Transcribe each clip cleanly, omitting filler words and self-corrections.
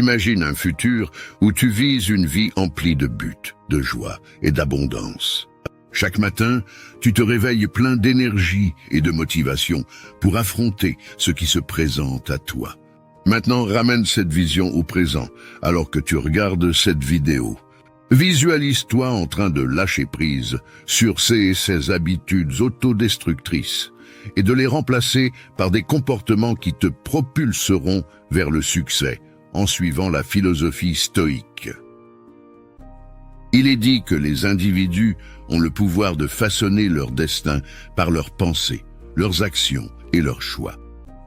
Imagine un futur où tu vises une vie emplie de buts, de joie et d'abondance. Chaque matin, tu te réveilles plein d'énergie et de motivation pour affronter ce qui se présente à toi. Maintenant, ramène cette vision au présent, alors que tu regardes cette vidéo. Visualise-toi en train de lâcher prise sur ces habitudes autodestructrices et de les remplacer par des comportements qui te propulseront vers le succès en suivant la philosophie stoïque. Il est dit que les individus ont le pouvoir de façonner leur destin par leurs pensées, leurs actions et leurs choix.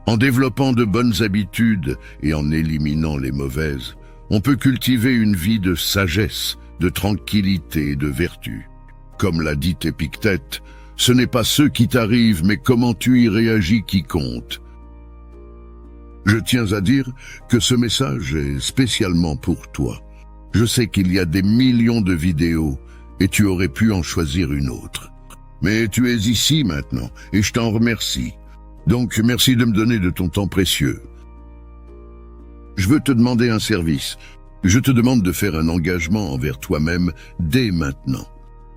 En développant de bonnes habitudes et en éliminant les mauvaises, on peut cultiver une vie de sagesse, de tranquillité et de vertu. Comme l'a dit Épictète, ce n'est pas ce qui t'arrive, mais comment tu y réagis qui compte. Je tiens à dire que ce message est spécialement pour toi. Je sais qu'il y a des millions de vidéos et tu aurais pu en choisir une autre. Mais tu es ici maintenant et je t'en remercie. Donc merci de me donner de ton temps précieux. Je veux te demander un service. Je te demande de faire un engagement envers toi-même dès maintenant.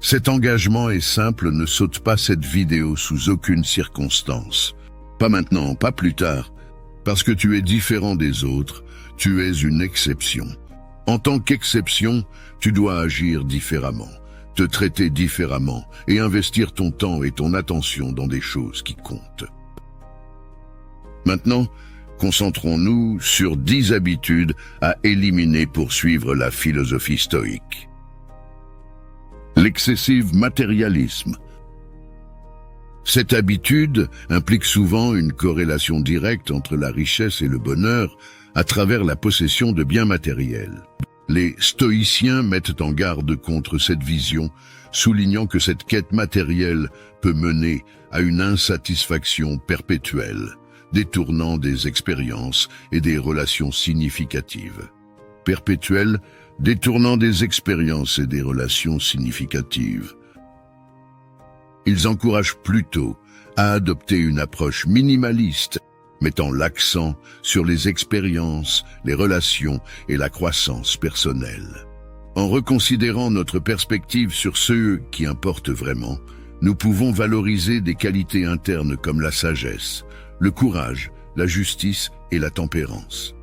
Cet engagement est simple, ne saute pas cette vidéo sous aucune circonstance. Pas maintenant, pas plus tard. Parce que tu es différent des autres, tu es une exception. En tant qu'exception, tu dois agir différemment, te traiter différemment et investir ton temps et ton attention dans des choses qui comptent. Maintenant, concentrons-nous sur 10 habitudes à éliminer pour suivre la philosophie stoïque. L'excessif matérialisme. Cette habitude implique souvent une corrélation directe entre la richesse et le bonheur à travers la possession de biens matériels. Les stoïciens mettent en garde contre cette vision, soulignant que cette quête matérielle peut mener à une insatisfaction perpétuelle, détournant des expériences et des relations significatives. Perpétuelle, détournant des expériences et des relations significatives. Ils encouragent plutôt à adopter une approche minimaliste, mettant l'accent sur les expériences, les relations et la croissance personnelle. En reconsidérant notre perspective sur ce qui importe vraiment, nous pouvons valoriser des qualités internes comme la sagesse, le courage, la justice et la tempérance.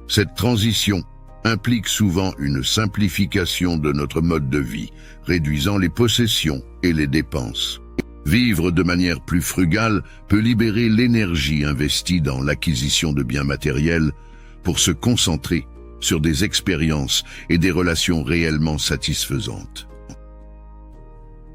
Cette transition implique souvent une simplification de notre mode de vie, réduisant les possessions et les dépenses. Vivre de manière plus frugale peut libérer l'énergie investie dans l'acquisition de biens matériels pour se concentrer sur des expériences et des relations réellement satisfaisantes.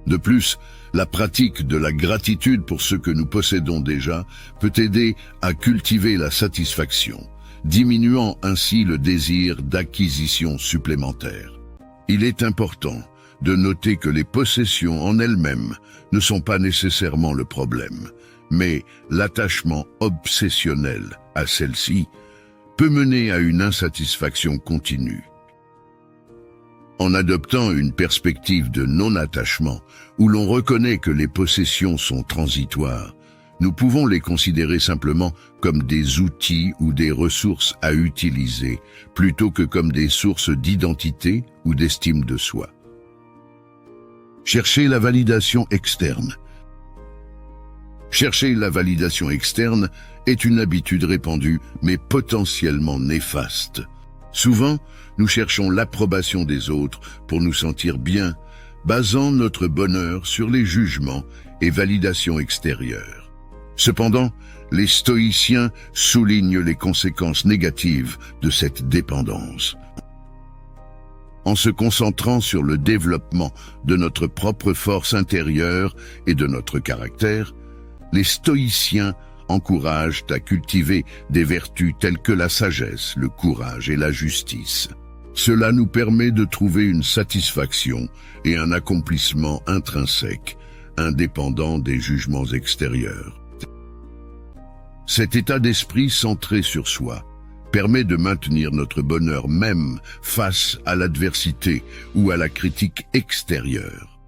De plus, la pratique de la gratitude pour ce que nous possédons déjà peut aider à cultiver la satisfaction, diminuant ainsi le désir d'acquisition supplémentaire. Il est important de noter que les possessions en elles-mêmes ne sont pas nécessairement le problème, mais l'attachement obsessionnel à celles-ci peut mener à une insatisfaction continue. En adoptant une perspective de non-attachement, où l'on reconnaît que les possessions sont transitoires, nous pouvons les considérer simplement comme des outils ou des ressources à utiliser, plutôt que comme des sources d'identité ou d'estime de soi. Chercher la validation externe. Chercher la validation externe est une habitude répandue, mais potentiellement néfaste. Souvent, nous cherchons l'approbation des autres pour nous sentir bien, basant notre bonheur sur les jugements et validations extérieures. Cependant, les stoïciens soulignent les conséquences négatives de cette dépendance. En se concentrant sur le développement de notre propre force intérieure et de notre caractère, les stoïciens encouragent à cultiver des vertus telles que la sagesse, le courage et la justice. Cela nous permet de trouver une satisfaction et un accomplissement intrinsèque, indépendant des jugements extérieurs. Cet état d'esprit centré sur soi permet de maintenir notre bonheur même face à l'adversité ou à la critique extérieure.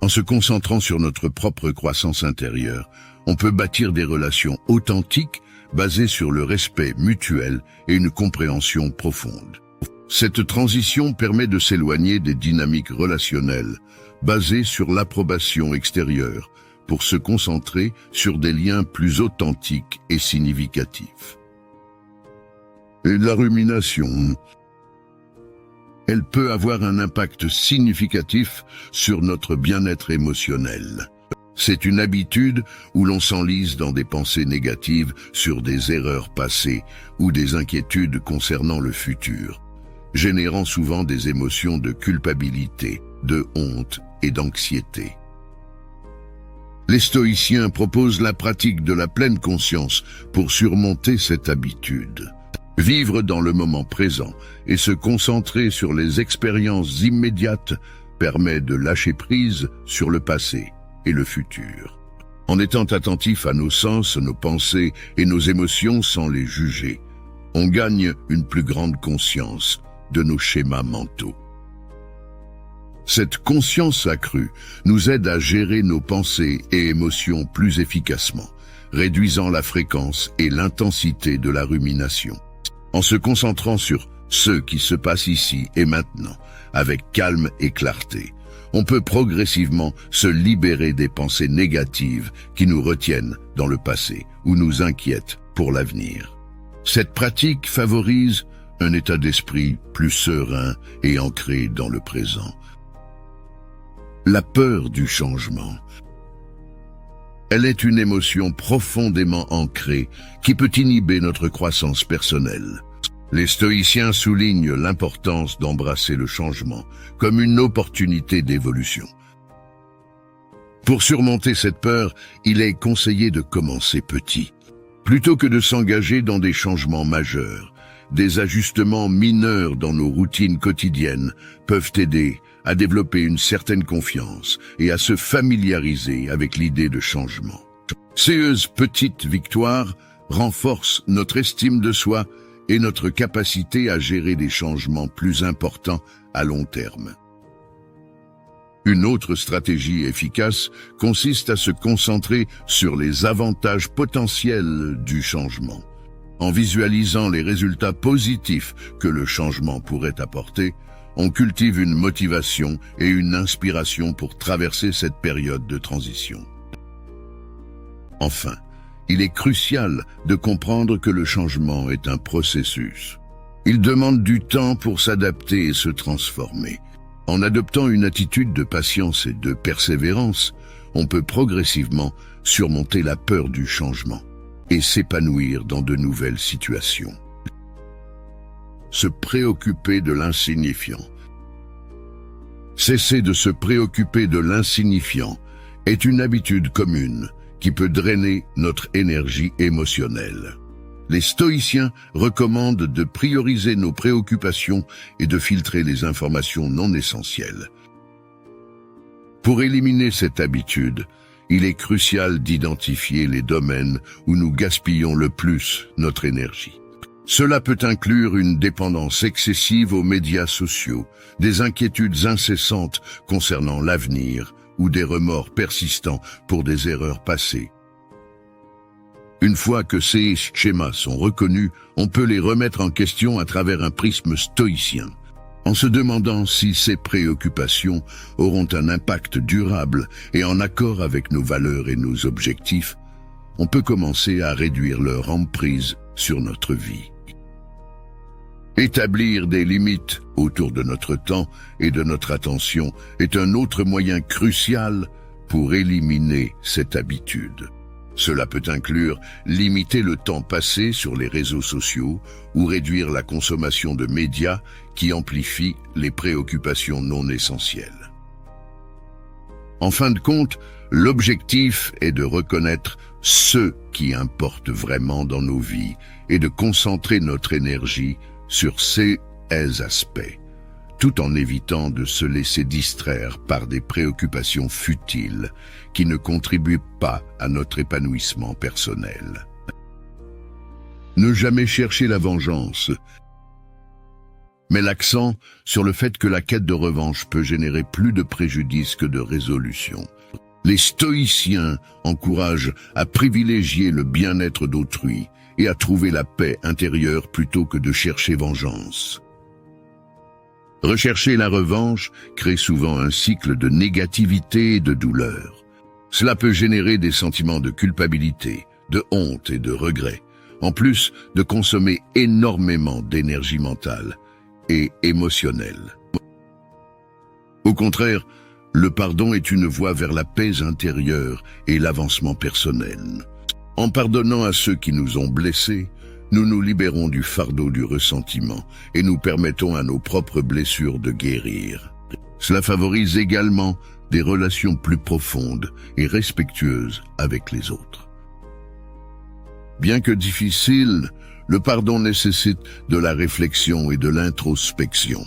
En se concentrant sur notre propre croissance intérieure, on peut bâtir des relations authentiques basée sur le respect mutuel et une compréhension profonde. Cette transition permet de s'éloigner des dynamiques relationnelles basées sur l'approbation extérieure pour se concentrer sur des liens plus authentiques et significatifs. Et la rumination, elle peut avoir un impact significatif sur notre bien-être émotionnel. C'est une habitude où l'on s'enlise dans des pensées négatives sur des erreurs passées ou des inquiétudes concernant le futur, générant souvent des émotions de culpabilité, de honte et d'anxiété. Les stoïciens proposent la pratique de la pleine conscience pour surmonter cette habitude. Vivre dans le moment présent et se concentrer sur les expériences immédiates permet de lâcher prise sur le passé et le futur. En étant attentif à nos sens, nos pensées et nos émotions sans les juger, on gagne une plus grande conscience de nos schémas mentaux. Cette conscience accrue nous aide à gérer nos pensées et émotions plus efficacement, réduisant la fréquence et l'intensité de la rumination. En se concentrant sur ce qui se passe ici et maintenant, avec calme et clarté, on peut progressivement se libérer des pensées négatives qui nous retiennent dans le passé ou nous inquiètent pour l'avenir. Cette pratique favorise un état d'esprit plus serein et ancré dans le présent. La peur du changement. Elle est une émotion profondément ancrée qui peut inhiber notre croissance personnelle. Les stoïciens soulignent l'importance d'embrasser le changement comme une opportunité d'évolution. Pour surmonter cette peur, il est conseillé de commencer petit. Plutôt que de s'engager dans des changements majeurs, des ajustements mineurs dans nos routines quotidiennes peuvent aider à développer une certaine confiance et à se familiariser avec l'idée de changement. Ces petites victoires renforcent notre estime de soi et notre capacité à gérer des changements plus importants à long terme. Une autre stratégie efficace consiste à se concentrer sur les avantages potentiels du changement. En visualisant les résultats positifs que le changement pourrait apporter, on cultive une motivation et une inspiration pour traverser cette période de transition. Enfin, il est crucial de comprendre que le changement est un processus. Il demande du temps pour s'adapter et se transformer. En adoptant une attitude de patience et de persévérance, on peut progressivement surmonter la peur du changement et s'épanouir dans de nouvelles situations. Se préoccuper de l'insignifiant. Cesser de se préoccuper de l'insignifiant est une habitude commune qui peut drainer notre énergie émotionnelle. Les stoïciens recommandent de prioriser nos préoccupations et de filtrer les informations non essentielles. Pour éliminer cette habitude, il est crucial d'identifier les domaines où nous gaspillons le plus notre énergie. Cela peut inclure une dépendance excessive aux médias sociaux, des inquiétudes incessantes concernant l'avenir ou des remords persistants pour des erreurs passées. Une fois que ces schémas sont reconnus, on peut les remettre en question à travers un prisme stoïcien, en se demandant si ces préoccupations auront un impact durable et en accord avec nos valeurs et nos objectifs. On peut commencer à réduire leur emprise sur notre vie. Établir des limites autour de notre temps et de notre attention est un autre moyen crucial pour éliminer cette habitude. Cela peut inclure limiter le temps passé sur les réseaux sociaux ou réduire la consommation de médias qui amplifient les préoccupations non essentielles. En fin de compte, l'objectif est de reconnaître ce qui importe vraiment dans nos vies et de concentrer notre énergie sur ces aspects, tout en évitant de se laisser distraire par des préoccupations futiles qui ne contribuent pas à notre épanouissement personnel. Ne jamais chercher la vengeance, mais l'accent sur le fait que la quête de revanche peut générer plus de préjudice que de résolution. Les stoïciens encouragent à privilégier le bien-être d'autrui et à trouver la paix intérieure plutôt que de chercher vengeance. Rechercher la revanche crée souvent un cycle de négativité et de douleur. Cela peut générer des sentiments de culpabilité, de honte et de regret, en plus de consommer énormément d'énergie mentale et émotionnelle. Au contraire, le pardon est une voie vers la paix intérieure et l'avancement personnel. En pardonnant à ceux qui nous ont blessés, nous nous libérons du fardeau du ressentiment et nous permettons à nos propres blessures de guérir. Cela favorise également des relations plus profondes et respectueuses avec les autres. Bien que difficile, le pardon nécessite de la réflexion et de l'introspection.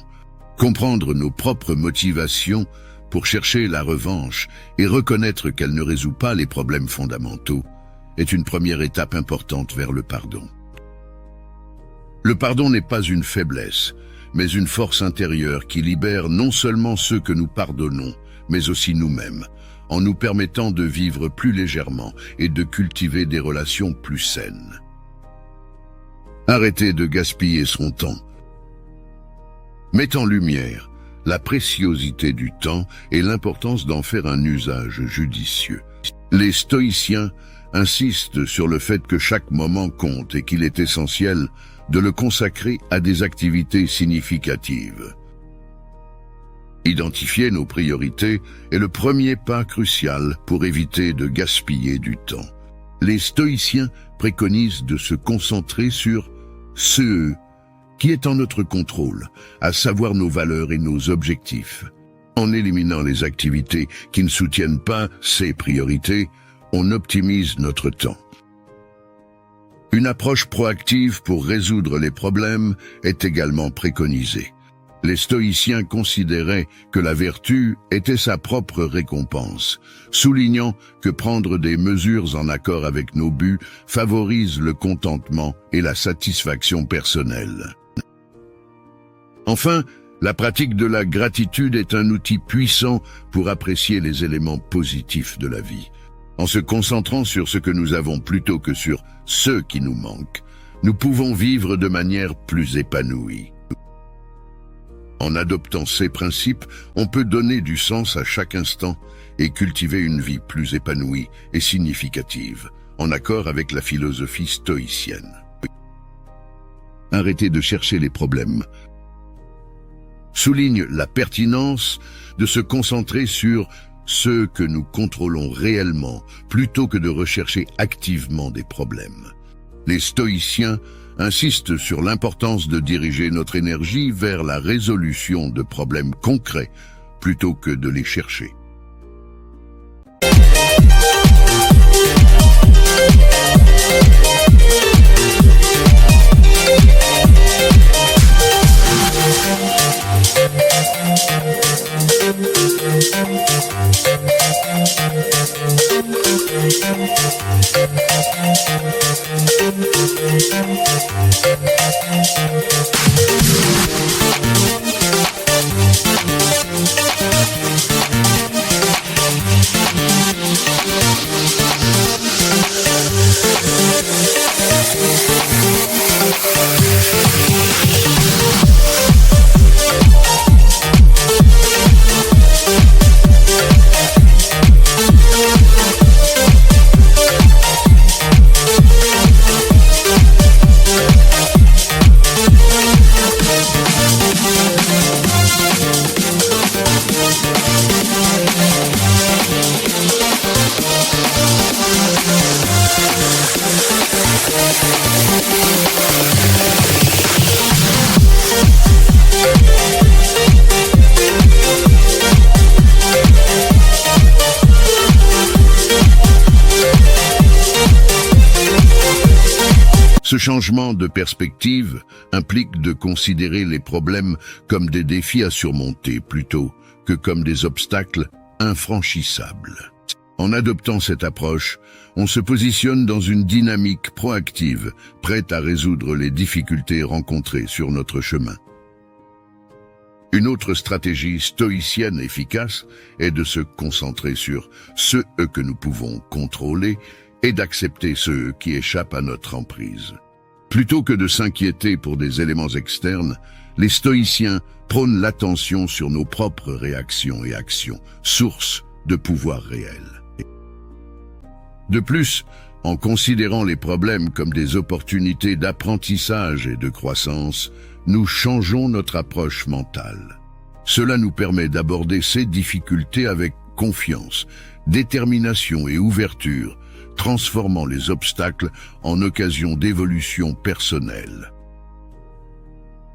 Comprendre nos propres motivations pour chercher la revanche et reconnaître qu'elle ne résout pas les problèmes fondamentaux est une première étape importante vers le pardon. Le pardon n'est pas une faiblesse, mais une force intérieure qui libère non seulement ceux que nous pardonnons, mais aussi nous-mêmes, en nous permettant de vivre plus légèrement et de cultiver des relations plus saines. Arrêter de gaspiller son temps. Met en lumière la préciosité du temps et l'importance d'en faire un usage judicieux. Les stoïciens insistent sur le fait que chaque moment compte et qu'il est essentiel de le consacrer à des activités significatives. Identifier nos priorités est le premier pas crucial pour éviter de gaspiller du temps. Les stoïciens préconisent de se concentrer sur ce qui est en notre contrôle, à savoir nos valeurs et nos objectifs. En éliminant les activités qui ne soutiennent pas ces priorités, on optimise notre temps. Une approche proactive pour résoudre les problèmes est également préconisée. Les stoïciens considéraient que la vertu était sa propre récompense, soulignant que prendre des mesures en accord avec nos buts favorise le contentement et la satisfaction personnelle. Enfin, la pratique de la gratitude est un outil puissant pour apprécier les éléments positifs de la vie. En se concentrant sur ce que nous avons plutôt que sur ce qui nous manque, nous pouvons vivre de manière plus épanouie. En adoptant ces principes, on peut donner du sens à chaque instant et cultiver une vie plus épanouie et significative, en accord avec la philosophie stoïcienne. Arrêtez de chercher les problèmes. Souligne la pertinence de se concentrer sur ce que nous contrôlons réellement, plutôt que de rechercher activement des problèmes. Les stoïciens insistent sur l'importance de diriger notre énergie vers la résolution de problèmes concrets, plutôt que de les chercher. Ce changement de perspective implique de considérer les problèmes comme des défis à surmonter plutôt que comme des obstacles infranchissables. En adoptant cette approche, on se positionne dans une dynamique proactive, prête à résoudre les difficultés rencontrées sur notre chemin. Une autre stratégie stoïcienne efficace est de se concentrer sur ce que nous pouvons contrôler et d'accepter ceux qui échappent à notre emprise. Plutôt que de s'inquiéter pour des éléments externes, les stoïciens prônent l'attention sur nos propres réactions et actions, source de pouvoir réel. De plus, en considérant les problèmes comme des opportunités d'apprentissage et de croissance, nous changeons notre approche mentale. Cela nous permet d'aborder ces difficultés avec confiance, détermination et ouverture, transformant les obstacles en occasions d'évolution personnelle.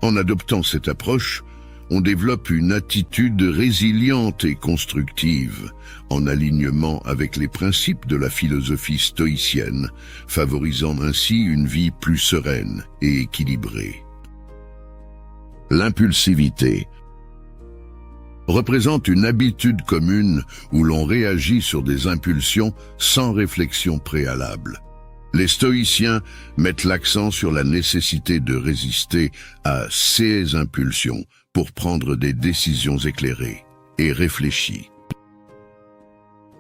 En adoptant cette approche, on développe une attitude résiliente et constructive, en alignement avec les principes de la philosophie stoïcienne, favorisant ainsi une vie plus sereine et équilibrée. L'impulsivité représente une habitude commune où l'on réagit sur des impulsions sans réflexion préalable. Les stoïciens mettent l'accent sur la nécessité de résister à ces impulsions pour prendre des décisions éclairées et réfléchies.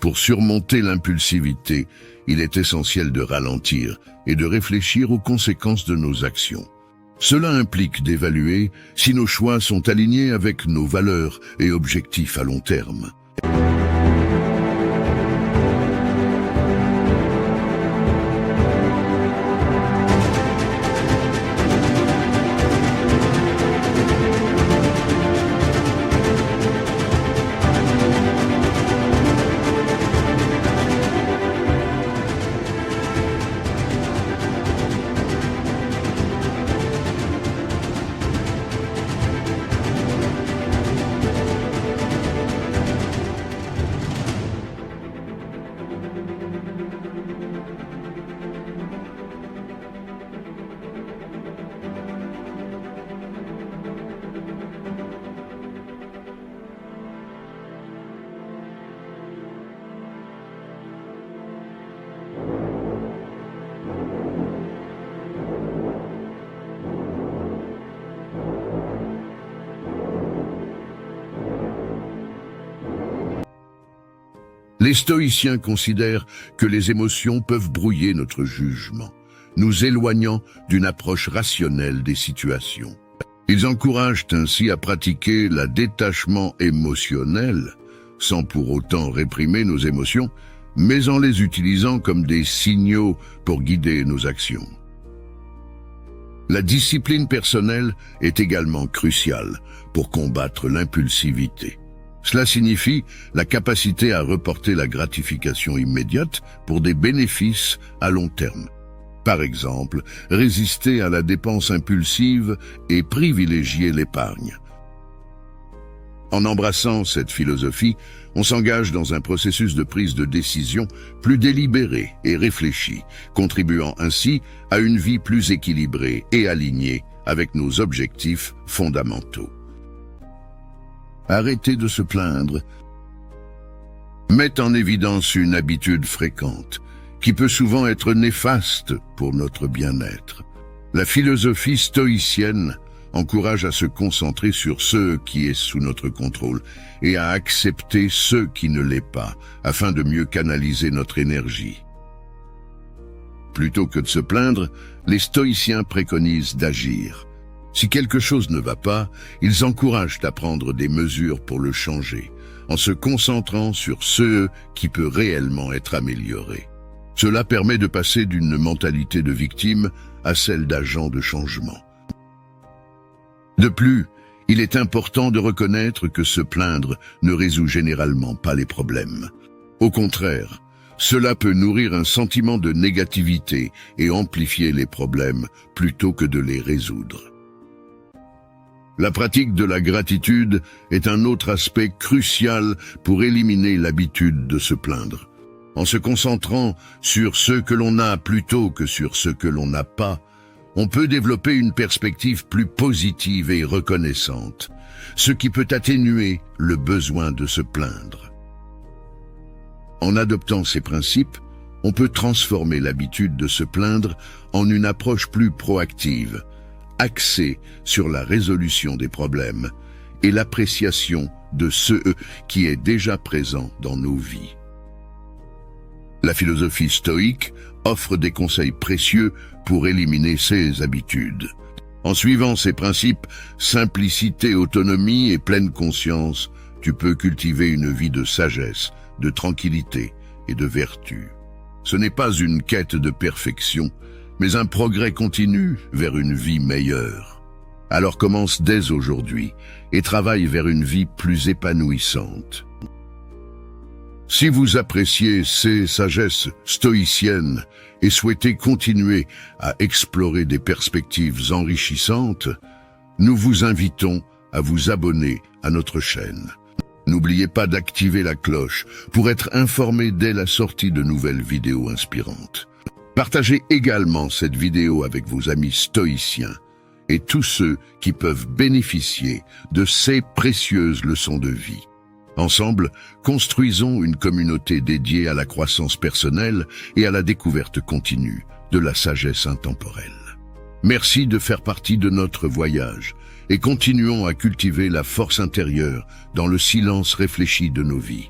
Pour surmonter l'impulsivité, il est essentiel de ralentir et de réfléchir aux conséquences de nos actions. Cela implique d'évaluer si nos choix sont alignés avec nos valeurs et objectifs à long terme. Les stoïciens considèrent que les émotions peuvent brouiller notre jugement, nous éloignant d'une approche rationnelle des situations. Ils encouragent ainsi à pratiquer le détachement émotionnel, sans pour autant réprimer nos émotions, mais en les utilisant comme des signaux pour guider nos actions. La discipline personnelle est également cruciale pour combattre l'impulsivité. Cela signifie la capacité à reporter la gratification immédiate pour des bénéfices à long terme. Par exemple, résister à la dépense impulsive et privilégier l'épargne. En embrassant cette philosophie, on s'engage dans un processus de prise de décision plus délibéré et réfléchi, contribuant ainsi à une vie plus équilibrée et alignée avec nos objectifs fondamentaux. Arrêter de se plaindre met en évidence une habitude fréquente, qui peut souvent être néfaste pour notre bien-être. La philosophie stoïcienne encourage à se concentrer sur ce qui est sous notre contrôle et à accepter ce qui ne l'est pas, afin de mieux canaliser notre énergie. Plutôt que de se plaindre, les stoïciens préconisent d'agir. Si quelque chose ne va pas, ils encouragent à prendre des mesures pour le changer, en se concentrant sur ce qui peut réellement être amélioré. Cela permet de passer d'une mentalité de victime à celle d'agent de changement. De plus, il est important de reconnaître que se plaindre ne résout généralement pas les problèmes. Au contraire, cela peut nourrir un sentiment de négativité et amplifier les problèmes plutôt que de les résoudre. La pratique de la gratitude est un autre aspect crucial pour éliminer l'habitude de se plaindre. En se concentrant sur ce que l'on a plutôt que sur ce que l'on n'a pas, on peut développer une perspective plus positive et reconnaissante, ce qui peut atténuer le besoin de se plaindre. En adoptant ces principes, on peut transformer l'habitude de se plaindre en une approche plus proactive, axée sur la résolution des problèmes et l'appréciation de ce qui est déjà présent dans nos vies. La philosophie stoïque offre des conseils précieux pour éliminer ces habitudes. En suivant ces principes, simplicité, autonomie et pleine conscience, tu peux cultiver une vie de sagesse, de tranquillité et de vertu. Ce n'est pas une quête de perfection, mais un progrès continu vers une vie meilleure. Alors commence dès aujourd'hui et travaille vers une vie plus épanouissante. Si vous appréciez ces sagesses stoïciennes et souhaitez continuer à explorer des perspectives enrichissantes, nous vous invitons à vous abonner à notre chaîne. N'oubliez pas d'activer la cloche pour être informé dès la sortie de nouvelles vidéos inspirantes. Partagez également cette vidéo avec vos amis stoïciens et tous ceux qui peuvent bénéficier de ces précieuses leçons de vie. Ensemble, construisons une communauté dédiée à la croissance personnelle et à la découverte continue de la sagesse intemporelle. Merci de faire partie de notre voyage et continuons à cultiver la force intérieure dans le silence réfléchi de nos vies.